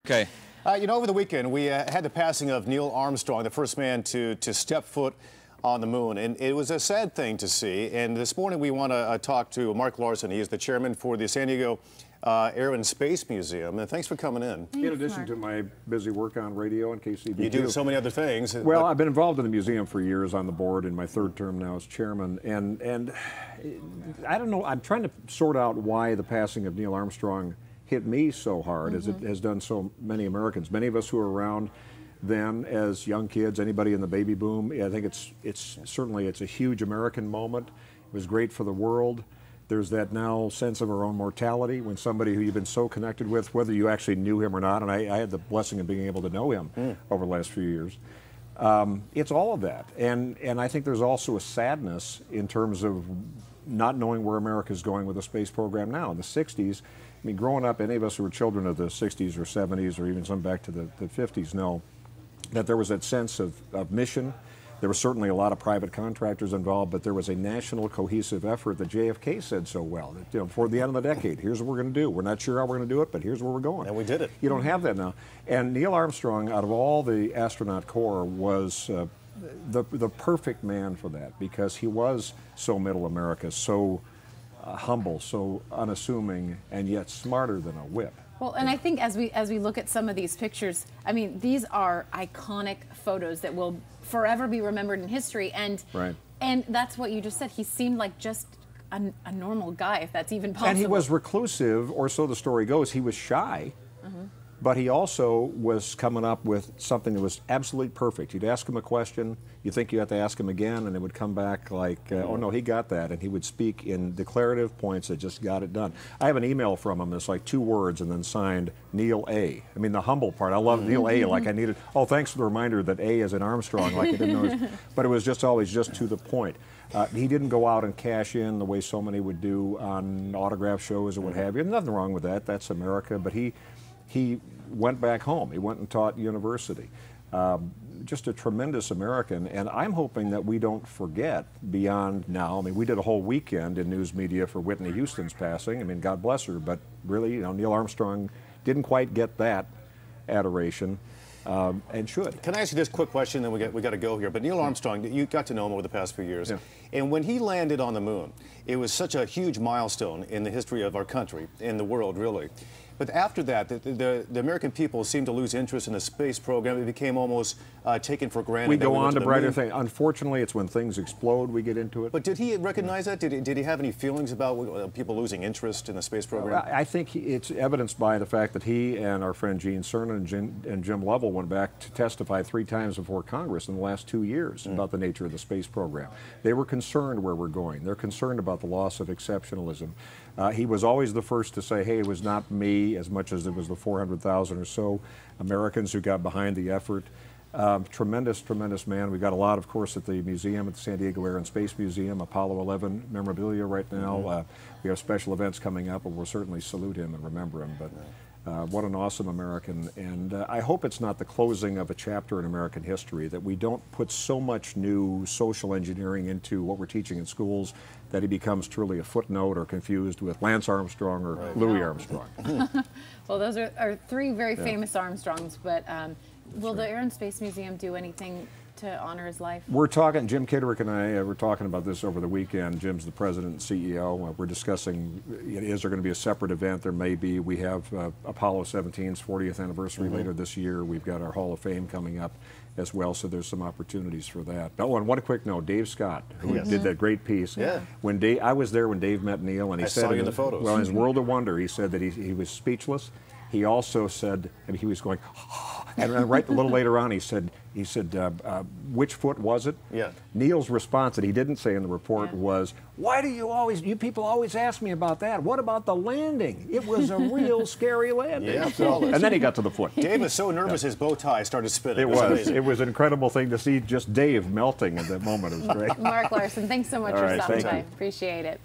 Okay. You know, over the weekend, we had the passing of Neil Armstrong, the first man to step foot on the moon. And it was a sad thing to see. And this morning, we want to talk to Mark Larson. He is the chairman for the San Diego Air and Space Museum. And thanks for coming in. In addition to my busy work on radio and KCB. You do so many other things. Well, I've been involved in the museum for years on the board, in my third term now as chairman. And I don't know, I'm trying to sort out why the passing of Neil Armstrong hit me so hard as it has done so many Americans. Many of us who were around then as young kids, anybody in the baby boom, I think it's certainly a huge American moment. It was great for the world. There's that now sense of our own mortality when somebody who you've been so connected with, whether you actually knew him or not, and I had the blessing of being able to know him over the last few years. It's all of that. And I think there's also a sadness in terms of not knowing where America is going with the space program now. In the 60s, I mean, growing up, any of us who were children of the 60s or 70s or even some back to the 50s know that there was that sense of mission. There were certainly a lot of private contractors involved, but there was a national cohesive effort that JFK said so well. That, before the end of the decade, here's what we're going to do. We're not sure how we're going to do it, but here's where we're going. And we did it. You don't have that now. And Neil Armstrong, out of all the astronaut corps, was the perfect man for that, because he was so middle America, so humble, so unassuming, and yet smarter than a whip. Well, and I think as we look at some of these pictures, I mean, these are iconic photos that will forever be remembered in history, and and that's what you just said. He seemed like just a normal guy, if that's even possible. And he was reclusive, or so the story goes. He was shy. But he also was coming up with something that was absolutely perfect. You'd ask him a question, you think you have to ask him again, and it would come back like, oh no, he got that. And he would speak in declarative points that just got it done. I have an email from him that's like 2 words and then signed Neil A. I mean, the humble part. I love Neil A. Like I needed, oh, thanks for the reminder that A is in Armstrong, like I didn't know. But it was just always just to the point. He didn't go out and cash in the way so many would do on autograph shows or what have you. Nothing wrong with that. That's America. But he went back home. He went and taught university. Just a tremendous American, and I'm hoping that we don't forget beyond now. I mean, we did a whole weekend in news media for Whitney Houston's passing. I mean, God bless her, but really, Neil Armstrong didn't quite get that adoration, and should. Can I ask you this quick question, then we got to go here. But Neil Armstrong, you got to know him over the past few years, and when he landed on the moon, it was such a huge milestone in the history of our country, in the world, really. But after that, the American people seemed to lose interest in the space program. It became almost taken for granted. We go on to brighter things. Unfortunately, it's when things explode we get into it. But did he recognize that? Did he have any feelings about people losing interest in the space program? I think it's evidenced by the fact that he and our friend Gene Cernan and Jim Lovell went back to testify 3 times before Congress in the last 2 years about the nature of the space program. They were concerned where we're going. They're concerned about the loss of exceptionalism. He was always the first to say, hey, it was not me as much as it was the 400,000 or so Americans who got behind the effort. Tremendous, tremendous man. We've got a lot, of course, at the museum, at the San Diego Air and Space Museum, Apollo 11 memorabilia right now. We have special events coming up, and we'll certainly salute him and remember him. But what an awesome American. And I hope it's not the closing of a chapter in American history, that we don't put so much new social engineering into what we're teaching in schools that he becomes truly a footnote or confused with Lance Armstrong or Louis Armstrong. Well, those are 3 very famous Armstrongs, but will the Air and Space Museum do anything to honor his life? We're talking, Jim Kitterick and I were talking about this over the weekend. Jim's the president and CEO. We're discussing, is there going to be a separate event? There may be. We have Apollo 17's 40th anniversary later this year. We've got our Hall of Fame coming up as well, so there's some opportunities for that. Oh, and one quick note, Dave Scott, who did that great piece. When I was there when Dave met Neil, and he said, saw you in the photos. Well, in his World of Wonder, he said that he was speechless. He also said, and he was going, and right a little later on, he said, which foot was it? Neil's response that he didn't say in the report was, why do you people always ask me about that? What about the landing? It was a real scary landing. And then he got to the foot. Dave was so nervous his bow tie started spinning. It was an incredible thing to see just Dave melting at that moment. It was great. Mark Larson, thanks so much for stopping by. Appreciate it.